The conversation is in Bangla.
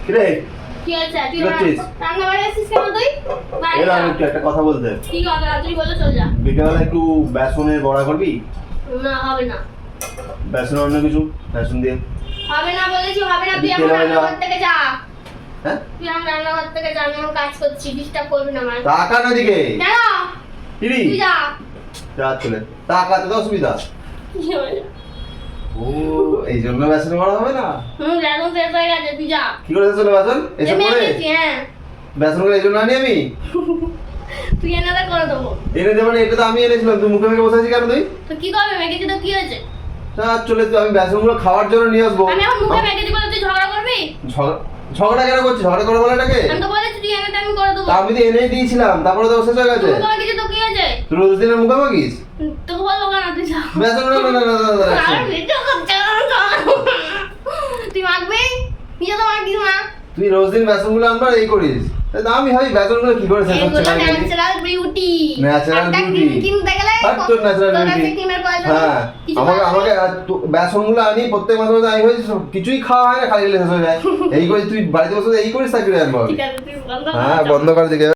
কিরে কি হয়েছে? তুই কি করছিস? রান্না বাড়ি আসছিস কেন তুই? বাইরে এর যা। আমি একটু একটা কথা বলতে। কি কথা? তুই বলে চল যা। বিকেলবেলা একটু বেসনের বড়া করবি? না হবে না। বেসন অন্য কিছু বেসন দিয়ে। হবে না বলেছি, হবে না। তুই তেল এখন হবে না। রান্নাঘর থেকে যা। হ্যাঁ তুই এখন রান্নাঘর থেকে যা, আমি এখন কাজ করছি, ডিস্টার্ব করবি না আমার। টাকা না দিকে কেন? কিরি তুই যা। যা চলে টাকাতে তো অসুবিধা। কি হবে? ও এই জন্য বেসন বড়া হবে না? বেসন শেষ হয়ে গেছে, তুই যা। কি করে চলে বেসন এসব এমনি করে? এনেছি, হ্যাঁ। বেসন করে এই জন্য আনি আমি তুই এনে দে, করে দেবো। এনে দেবো না, এটা তো আমি এনেছিলাম, তুই মুখে মুখে বসে আছিস কেন তুই? তো কি করবে? মেখেছি তো কি হয়েছে? তা চলে তো আমি বেসনগুলো খাওয়ার জন্য নিয়ে আসবো। আমি এখন মুখে মেখেছি বলে তুই ঝগড়া করবি? ঝগড়া কেন করছিস? ঝগড়া করে বলাটাকে আমি তো বলেছি তুই এনে দে, আমি করে দেবো। আমি তো এনেই দিয়েছিলাম, তারপরে তো শেষ হয়ে গেছে। মুখে মেখেছি তো কি হয়েছে? তুই রোজ দিনের মুখে মাখিস তোকে বলবো কেন? তুই যা। বেসন না না না না না, না, না, আর ভিডিও করতে তুই মাখবি? নিজে তো মাখিস না। তুই রোজ দিন বেসনগুলো আনবার এই করিস। তা আমি ভাবি বেসনগুলো কি করে শেষ হচ্ছে এগুলো না ন্যাচারাল বিউটি। ন্যাচারাল বিউটি কিনতে গেলে তোর ন্যাচারাল তোর কাছে বিউটি ক্রিমের প্রয়োজন হ্যাঁ কিছু আমাকে প্রয়োজন আমাকে বেসনগুলো আনি প্রত্যেক মাসে মাসে আমি ভাবছি কিছুই খাওয়া হয় না, খালি শেষ হয়ে যায়। এই করে তুই বাড়িতে বসে এই করিস চাকরি আনবো আমি। ঠিক আছে, তুই বন্ধ কর। হ্যাঁ বন্ধ করে দিকে